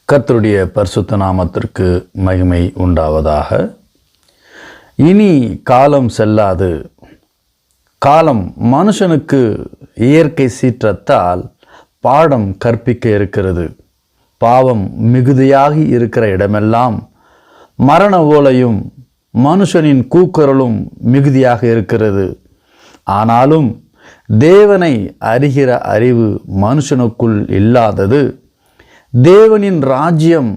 கர்த்தருடைய பரிசுத்த நாமத்திற்கு மகிமை உண்டாவதாக. இனி காலம் செல்லாது. காலம் மனுஷனுக்கு இயற்கை சீற்றத்தால் பாடம் கற்பிக்க இருக்கிறது. பாவம் மிகுதியாகி இருக்கிற இடமெல்லாம் மரண ஓலையும் மனுஷனின் கூக்குரலும் மிகுதியாக இருக்கிறது. ஆனாலும் தேவனை அறிகிற அறிவு மனுஷனுக்குள் இல்லாதது. தேவனின் ராஜ்யம்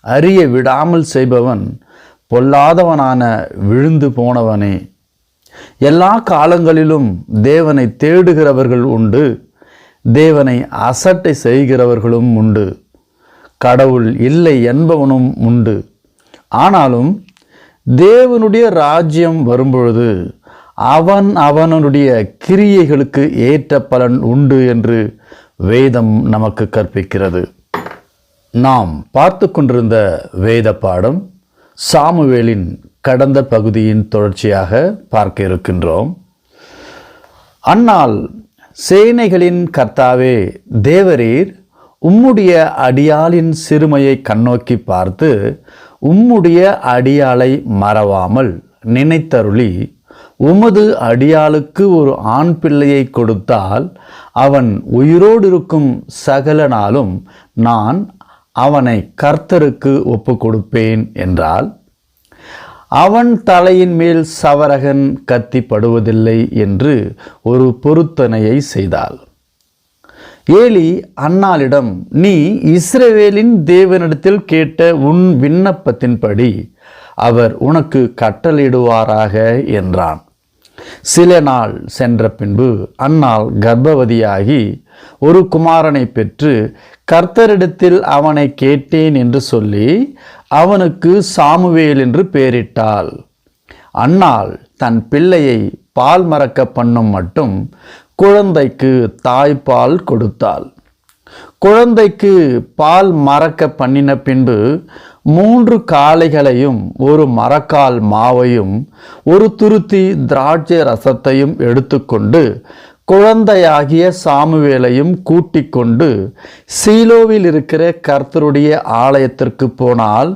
அறிய விடாமல் செய்பவன் பொல்லாதவனான விழுந்து போனவனே. எல்லா காலங்களிலும் தேவனை தேடுகிறவர்கள் உண்டு, தேவனை அசட்டை செய்கிறவர்களும் உண்டு, கடவுள் இல்லை என்பவனும் உண்டு. ஆனாலும் தேவனுடைய ராஜ்யம் வரும்பொழுது அவனுடைய கிரியைகளுக்கு ஏற்ற பலன் உண்டு என்று வேதம் நமக்கு கற்பிக்கிறது. நாம் பார்த்து கொண்டிருந்த வேத பாடம் சாமுவேலின் கடந்த பகுதியின் தொடர்ச்சியாக பார்க்க இருக்கின்றோம். அந்நாள் சேனைகளின் கர்த்தாவே தேவரீர் உம்முடைய அடியாளின் சிறுமையை கண்ணோக்கி பார்த்து உம்முடைய அடியாளை மறவாமல் நினைத்தருளி உமது அடியாளுக்கு ஒரு ஆண் பிள்ளையை கொடுத்தால் அவன் உயிரோடு இருக்கும் சகல நாளும் நான் அவனை கர்த்தருக்கு ஒப்பு கொடுப்பேன் என்றால், அவன் தலையின் மேல் சவரகன் கத்திப்படுவதில்லை என்று ஒரு பொருத்தனையை செய்தாள். ஏலி அன்னாளிடம், நீ இஸ்ரவேலின் தேவனிடத்தில் கேட்ட உன் விண்ணப்பத்தின்படி அவர் உனக்கு கட்டளையிடுவாராக என்றான். சில நாள் சென்ற பின்பு அன்னாள் கர்ப்பவதியாகி ஒரு குமாரனை பெற்று கர்த்தரிடத்தில் அவனை கேட்டேன் என்று சொல்லி அவனுக்கு சாமுவேல் என்று பெயரிட்டாள். அன்னாள் தன் பிள்ளையை பால் மறக்க பண்ணும் மட்டும் குழந்தைக்கு தாய்ப்பால் கொடுத்தாள். குழந்தைக்கு பால் மறக்க பண்ணின பின்பு 3 காளைகளையும் ஒரு மரக்கால் மாவையும் ஒரு துருத்தி திராட்சை ரசத்தையும் எடுத்துக்கொண்டு குழந்தையாகிய சாமுவேலையும் கூட்டிக் கொண்டு சீலோவில் இருக்கிற கர்த்தருடைய ஆலயத்திற்கு போனால்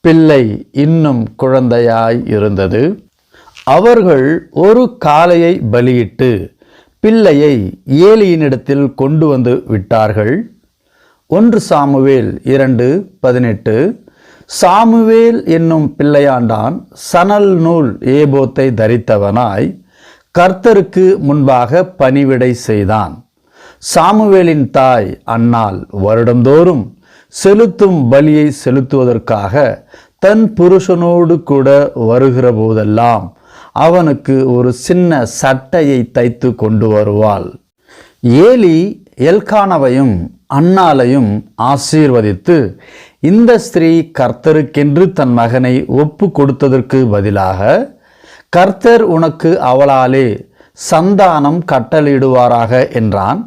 பிள்ளை இன்னும் குழந்தையாய் இருந்தது. அவர்கள் ஒரு காளையை பலியிட்டு பிள்ளையை ஏலியினிடத்தில் கொண்டு வந்து விட்டார்கள். 1 சாமுவேல் 2:18. சாமுவேல் என்னும் பிள்ளையாண்டான் சணல் நூல் ஏபோத்தை தரித்தவனாய் கர்த்தருக்கு முன்பாக பணிவிடை செய்தான். சாமுவேலின் தாய் அன்னாள் வருடந்தோறும் செலுத்தும் பலியை செலுத்துவதற்காக தன் புருஷனோடு கூட வருகிற போதெல்லாம் அவனுக்கு ஒரு சின்ன சட்டையை தைத்து கொண்டு வருவாள். ஏலி எல்கானாவையும் அன்னாளையும் ஆசீர்வதித்து, இந்த ஸ்திரீ கர்த்தருக்கென்று தன் மகனை ஒப்பு கொடுத்ததற்கு பதிலாக கர்த்தர் உனக்கு அவளாலே சந்தானம் கட்டளையிடுவாராக என்றான்.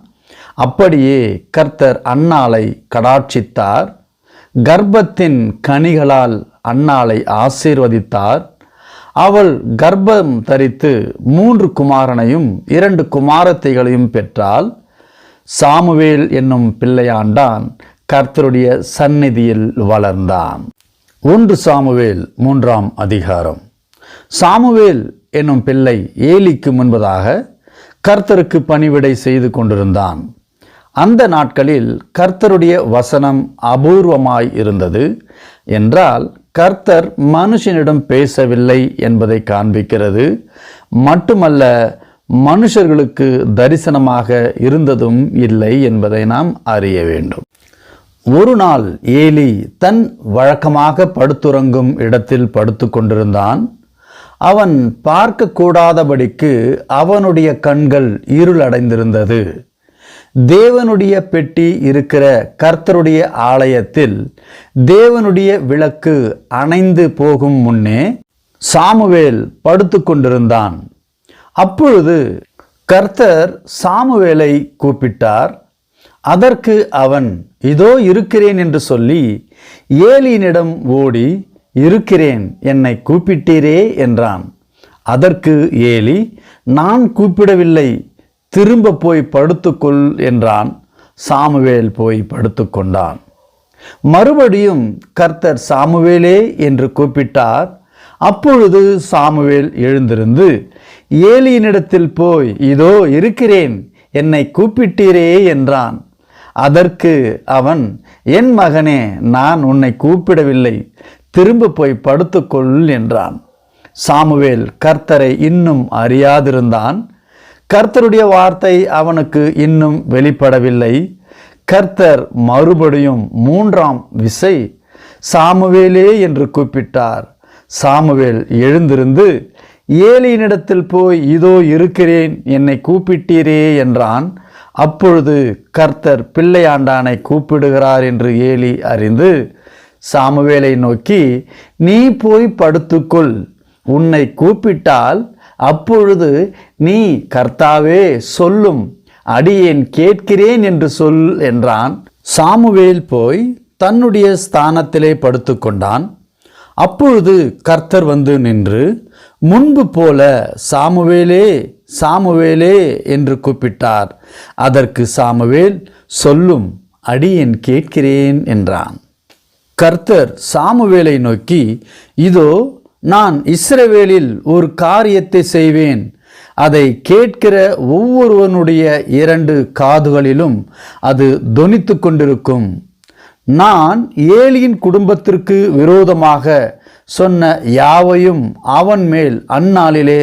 அப்படியே கர்த்தர் அன்னாளை கடாட்சித்தார். கர்ப்பத்தின் கனிகளால் அன்னாளை ஆசீர்வதித்தார். அவள் கர்ப்பம் தரித்து 3 குமாரனையும் 2 குமாரத்தைகளையும் பெற்றாள். சாமுவேல் என்னும் பிள்ளையாண்டான் கர்த்தருடைய சந்நிதியில் வளர்ந்தான். 1 சாமுவேல் 3ஆம் அதிகாரம். சாமுவேல் என்னும் பிள்ளை ஏலிக்கு முன்பதாக கர்த்தருக்கு பணிவிடை செய்து கொண்டிருந்தான். அந்த நாட்களில் கர்த்தருடைய வசனம் அபூர்வமாய் இருந்தது என்றால் கர்த்தர் மனுஷனிடம் பேசவில்லை என்பதை காண்பிக்கிறது. மட்டுமல்ல, மனுஷர்களுக்கு தரிசனமாக இருந்ததும் இல்லை என்பதை நாம் அறிய வேண்டும். ஒரு நாள் ஏலி தன் வழக்கமாக படுத்துறங்கும் இடத்தில் படுத்து கொண்டிருந்தான். அவன் பார்க்க கூடாதபடிக்கு அவனுடைய கண்கள் இருளடைந்திருந்தது. தேவனுடைய பெட்டி இருக்கிற கர்த்தருடைய ஆலயத்தில் தேவனுடைய விளக்கு அணைந்து போகும் முன்னே சாமுவேல் படுத்து கொண்டிருந்தான். அப்பொழுது கர்த்தர் சாமுவேலை கூப்பிட்டார். அதற்கு அவன், இதோ இருக்கிறேன் என்று சொல்லி ஏலியினிடம் ஓடி, இருக்கிறேன், என்னை கூப்பிட்டீரே என்றான். அதற்கு ஏலி, நான் கூப்பிடவில்லை, திரும்ப போய் படுத்துக்கொள் என்றான். சாமுவேல் போய் படுத்துக்கொண்டான். மறுபடியும் கர்த்தர் சாமுவேலே என்று கூப்பிட்டார். அப்பொழுது சாமுவேல் எழுந்திருந்து ஏலியினிடத்தில் போய், இதோ இருக்கிறேன், என்னை கூப்பிட்டீரே என்றான். அதற்கு அவன், என் மகனே, நான் உன்னை கூப்பிடவில்லை, திரும்ப போய் படுத்துக்கொள் என்றான். சாமுவேல் கர்த்தரை இன்னும் அறியாதிருந்தான். கர்த்தருடைய வார்த்தை அவனுக்கு இன்னும் வெளிப்படவில்லை. கர்த்தர் மறுபடியும் 3ஆம் விசை சாமுவேலே என்று கூப்பிட்டார். சாமுவேல் எழுந்திருந்து ஏலியினிடத்தில் போய், இதோ இருக்கிறேன், என்னை கூப்பிட்டீரே என்றான். அப்பொழுது கர்த்தர் பிள்ளையாண்டானை கூப்பிடுகிறார் என்று ஏலி அறிந்து சாமுவேலை நோக்கி, நீ போய் படுத்துக்கொள், உன்னை கூப்பிட்டால் அப்பொழுது நீ, கர்த்தாவே சொல்லும், அடியேன் கேட்கிறேன் என்று சொல் என்றான். சாமுவேல் போய் தன்னுடைய ஸ்தானத்திலே படுத்துக்கொண்டான். அப்பொழுது கர்த்தர் வந்து நின்று முன்பு போல, சாமுவேலே, சாமுவேலே என்று கூப்பிட்டார். அதற்கு சாமுவேல், சொல்லும், அடியேன் கேட்கிறேன் என்றான். கர்த்தர் சாமுவேலை நோக்கி, இதோ நான் இஸ்ரவேலில் ஒரு காரியத்தை செய்வேன், அதை கேட்கிற ஒவ்வொருவனுடைய 2 காதுகளிலும் அது தொனித்து கொண்டிருக்கும். நான் ஏலியின் குடும்பத்திற்கு விரோதமாக சொன்ன யாவையும் அவன் மேல் அந்நாளிலே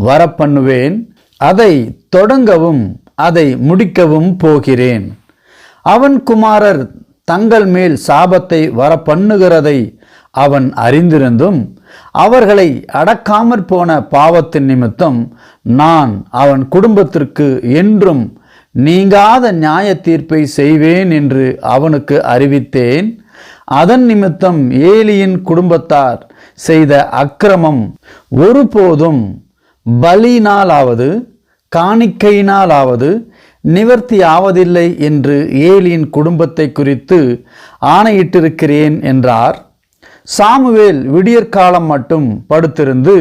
வரப்பண்ணுவேன். அதை தொடங்கவும் அதை முடிக்கவும் போகிறேன். அவன் குமாரர் தங்கள் மேல் சாபத்தை வரப்பண்ணுகிறதை அவன் அறிந்திருந்தும் அவர்களை அடக்காமற் போன பாவத்தின் நிமித்தம் நான் அவன் குடும்பத்திற்கு என்றும் நீங்காத நியாய தீர்ப்பை செய்வேன் என்று அவனுக்கு அறிவித்தேன். அதன் நிமித்தம் ஏலியின் குடும்பத்தார் செய்த அக்கிரமம் ஒருபோதும் பலியினாலாவது காணிக்கையினாலாவது நிவர்த்தியாவதில்லை என்று ஏலியின் குடும்பத்தை குறித்து ஆணையிட்டிருக்கிறேன் என்றார். சாமுவேல் விடியற்காலம் மட்டும் படுத்திருந்து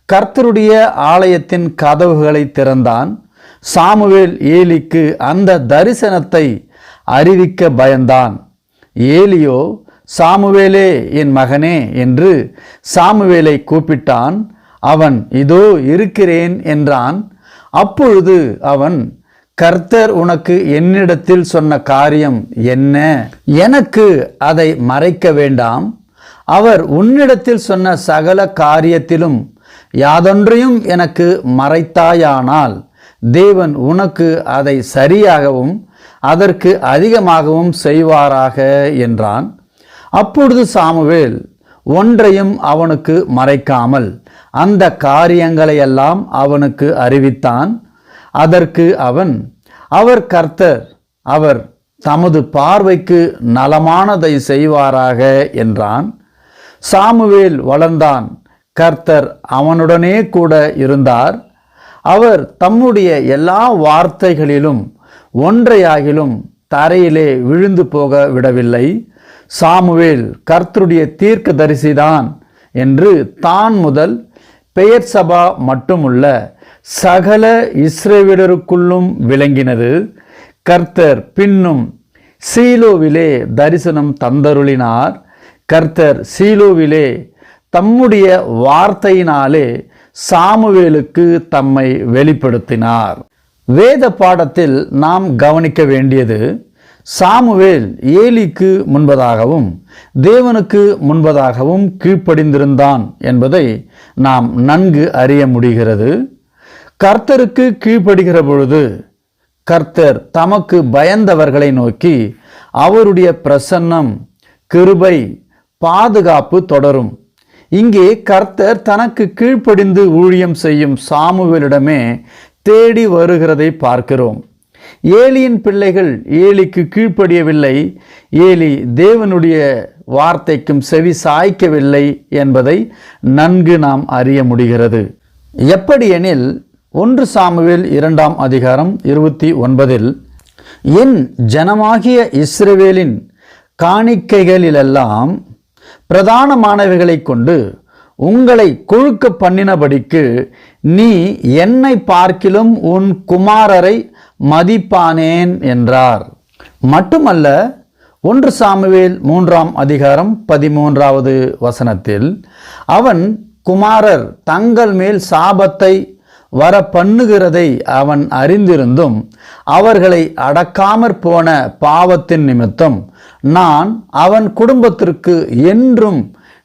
கர்த்தருடைய ஆலயத்தின் கதவுகளை திறந்தான். சாமுவேல் ஏலிக்கு அந்த தரிசனத்தை அறிவிக்க பயந்தான். ஏலியோ, சாமுவேலே, என் மகனே என்று சாமுவேலை கூப்பிட்டான். அவன், இதோ இருக்கிறேன் என்றான். அப்பொழுது அவன், கர்த்தர் உனக்கு என்னிடத்தில் சொன்ன காரியம் என்ன? எனக்கு அதை மறைக்க வேண்டாம். அவர் உன்னிடத்தில் சொன்ன சகல காரியத்திலும் யாதொன்றையும் எனக்கு மறைத்தாயானால் தேவன் உனக்கு அதை சரியாகவும் அதற்கு அதிகமாகவும் செய்வாராக என்றான். அப்பொழுது சாமுவேல் ஒன்றையும் அவனுக்கு மறைக்காமல் அந்த காரியங்களையெல்லாம் அவனுக்கு அறிவித்தான். அதற்கு அவன், அவர் கர்த்தர், அவர் தமது பார்வைக்கு நலமானதை செய்வாராக என்றான். சாமுவேல் வளர்ந்தான். கர்த்தர் அவனுடனே கூட இருந்தார். அவர் தம்முடைய எல்லா வார்த்தைகளிலும் ஒன்றையாகிலும் தரையிலே விழுந்து போக விடவில்லை. சாமுவேல் கர்த்தருடைய தீர்க்கதரிசிதான் என்று தான் முதல் பெயர்சபா மட்டுமுள்ள சகல இஸ்ரவேலருக்குள்ளும் விளங்கினது. கர்த்தர் பின்னும் சீலோவிலே தரிசனம் தந்தருளினார். கர்த்தர் சீலோவிலே தம்முடைய வார்த்தையினாலே சாமுவேலுக்கு தம்மை வெளிப்படுத்தினார். வேத பாடத்தில் நாம் கவனிக்க வேண்டியது, சாமுவேல் ஏலிக்கு முன்பதாகவும் தேவனுக்கு முன்பதாகவும் கீழ்ப்படிந்திருந்தான் என்பதை நாம் நன்கு அறிய முடிகிறது. கர்த்தருக்கு கீழ்ப்படுகிற பொழுது கர்த்தர் தமக்கு பயந்தவர்களை நோக்கி அவருடைய பிரசன்னம், கிருபை, பாதுகாப்பு தொடரும். இங்கே கர்த்தர் தனக்கு கீழ்ப்படிந்து ஊழியம் செய்யும் சாமுவேலிடமே தேடி வருகிறதை பார்க்கிறோம். ஏலியின் பிள்ளைகள் ஏலிக்கு கீழ்ப்படியவில்லை, ஏலி தேவனுடைய வார்த்தைக்கும் செவி சாய்க்கவில்லை என்பதை நன்கு நாம் அறிய முடிகிறது. எப்படியெனில் 1 சாமுவேல் 2ஆம் அதிகாரம் 29 என் ஜனமாகிய இஸ்ரவேலின் காணிக்கைகளிலெல்லாம் பிரதானமானவைகளை கொண்டு உங்களை கொழுக்க பண்ணினபடிக்கு நீ என்னை பார்க்கிலும் உன் குமாரரை மதிப்பானேன் என்றார். மட்டுமல்ல, 1 சாமுவேல் 3ஆம் அதிகாரம் 13வது வசனத்தில், அவன் குமாரர் தங்கள் மேல் சாபத்தை வர பண்ணுகிறதை அவன் அறிந்திருந்தும் அவர்களை அடக்காமற் போன பாவத்தின் நிமித்தம் நான் அவன் குடும்பத்திற்கு என்றும்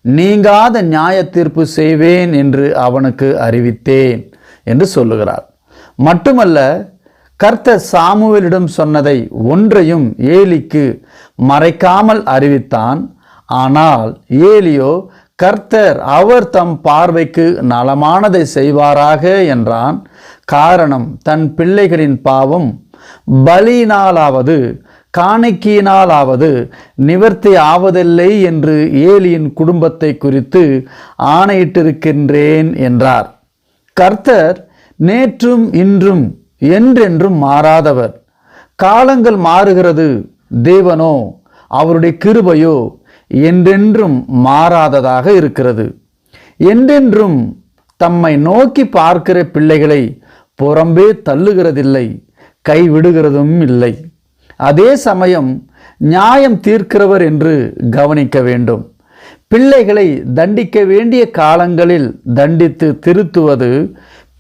நீங்காத நியாய தீர்ப்பு செய்வேன் என்று அவனுக்கு அறிவித்தேன் என்று சொல்லுகிறார். மட்டுமல்ல, கர்த்தர் சாமுவேலிடம் சொன்னதை ஒன்றையும் ஏலிக்கு மறைக்காமல் அறிவித்தான். ஆனால் ஏலியோ கர்த்தர் அவர் தம் பார்வைக்கு நலமானதை செய்வாராக என்றான். காரணம், தன் பிள்ளைகளின் பாவம் பலியினாலாவது காணிக்கையினாலாவது நிவர்த்தி ஆவதில்லை என்று ஏலியின் குடும்பத்தை குறித்து ஆணையிட்டிருக்கின்றேன் என்றார். கர்த்தர் நேற்றும் இன்றும் என்றென்றும் மாறாதவர். காலங்கள் மாறுகிறது, தேவனோ அவருடைய கிருபையோ என்றென்றும் மாறாததாக இருக்கிறது. என்றென்றும் தம்மை நோக்கி பார்க்கிற பிள்ளைகளை புறம்பே தள்ளுகிறதில்லை, கைவிடுகிறதும் இல்லை. அதே சமயம் நியாயம் தீர்க்கிறவர் என்று கவனிக்க வேண்டும். பிள்ளைகளை தண்டிக்க வேண்டிய காலங்களில் தண்டித்து திருத்துவது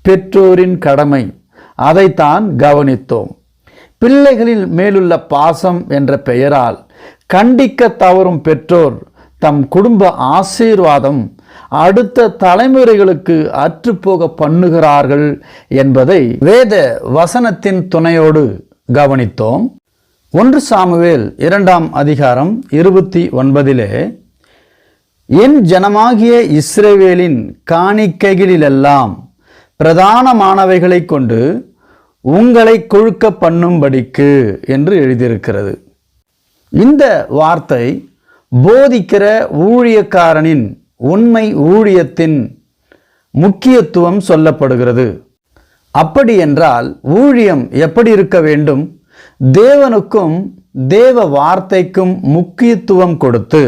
பெற்றோரின் கடமை. அதைத்தான் கவனித்தோம். பிள்ளைகளின் மேலுள்ள பாசம் என்ற பெயரால் கண்டிக்க தவறும் பெற்றோர் தம் குடும்ப ஆசீர்வாதம் அடுத்த தலைமுறைகளுக்கு அற்றுப்போக பண்ணுகிறார்கள் என்பதை வேத வசனத்தின் துணையோடு கவனித்தோம். 1 சாமுவேல் 2ஆம் அதிகாரம் 29 என் ஜனமாகிய இஸ்ரவேலின் காணிக்கைகளிலெல்லாம் பிரதானமானவைகளை கொண்டு உங்களை கொழுக்க பண்ணும்படிக்கு என்று எழுதியிருக்கிறது. இந்த வார்த்தை போதிக்கிற ஊழியக்காரனின் உண்மை ஊழியத்தின் முக்கியத்துவம் சொல்லப்படுகிறது. அப்படி என்றால் ஊழியம் எப்படி இருக்க வேண்டும்? தேவனுக்கும் தேவ வார்த்தைக்கும் முக்கியத்துவம் கொடுத்து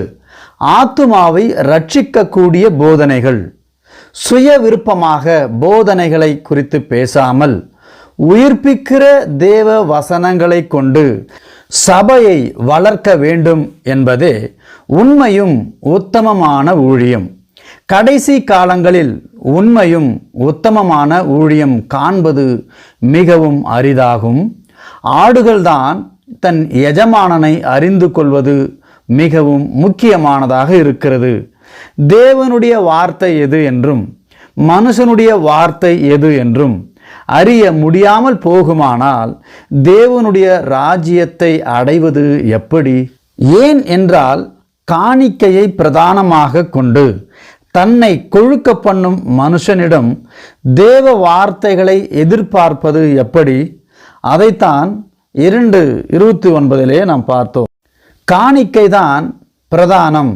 ஆத்துமாவை ரட்சிக்கக்கூடிய போதனைகள், சுய விருப்பமாக போதனைகளை குறித்து பேசாமல் உயிர்ப்பிக்கிற தேவ வசனங்களை கொண்டு சபையை வளர்க்க வேண்டும் என்பதே உண்மையும் உத்தமமான ஊழியம். கடைசி காலங்களில் உண்மையும் உத்தமமான ஊழியம் காண்பது மிகவும் அரிதாகும். ஆடுகள்தான் தன் எஜமானனை அறிந்து கொள்வது மிகவும் முக்கியமானதாக இருக்கிறது. தேவனுடைய வார்த்தை எது என்றும் மனுஷனுடைய வார்த்தை எது என்றும் அறிய முடியாமல் போகுமானால் தேவனுடைய ராஜ்யத்தை அடைவது எப்படி? ஏன் என்றால் காணிக்கையை பிரதானமாக கொண்டு தன்னை கொழுக்க பண்ணும் மனுஷனிடம் தேவ வார்த்தைகளை எதிர்பார்ப்பது எப்படி? அதைத்தான் 2:29 நாம் பார்த்தோம். காணிக்கைதான் பிரதானம்,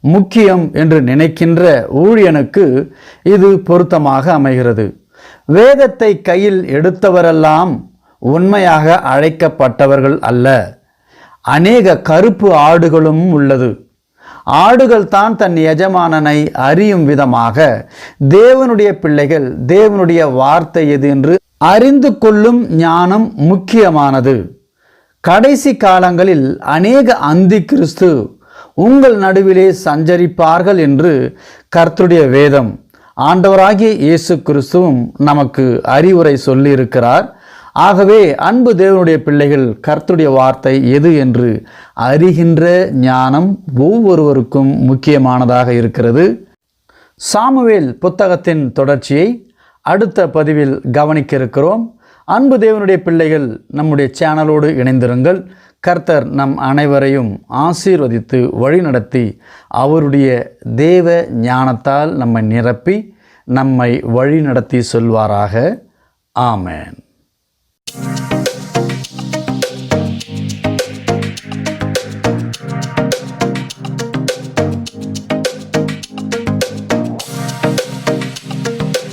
முக்கியம் என்று நினைக்கின்ற ஊழியனுக்கு இது பொருத்தமாக அமைகிறது. வேதத்தை கையில் எடுத்தவரெல்லாம் உண்மையாக அழைக்கப்பட்டவர்கள் அல்ல. அநேக கருப்பு ஆடுகளும் உள்ளது. ஆடுகள் தான் தன் எஜமானனை அறியும் விதமாக தேவனுடைய பிள்ளைகள் தேவனுடைய வார்த்தை எது என்று அறிந்து கொள்ளும் ஞானம் முக்கியமானது. கடைசி காலங்களில் அநேக அந்தி கிறிஸ்து உங்கள் நடுவிலே சஞ்சரிப்பார்கள் என்று கர்த்தருடைய வேதம், ஆண்டவராகிய இயேசு கிறிஸ்துவும் நமக்கு அறிவுரை சொல்லியிருக்கிறார். ஆகவே அன்பு தேவனுடைய பிள்ளைகள், கர்த்தருடைய வார்த்தை எது என்று அறிகின்ற ஞானம் ஒவ்வொருவருக்கும் முக்கியமானதாக இருக்கிறது. சாமுவேல் புத்தகத்தின் தொடர்ச்சியை அடுத்த பதிவில் கவனிக்க இருக்கிறோம். அன்பு தேவனுடைய பிள்ளைகள், நம்முடைய சேனலோடு இணைந்திருங்கள். கர்த்தர் நம் அனைவரையும் ஆசீர்வதித்து வழிநடத்தி அவருடைய தேவ ஞானத்தால் நம்மை நிரப்பி நம்மை வழிநடத்தி சொல்வாராக. ஆமென்.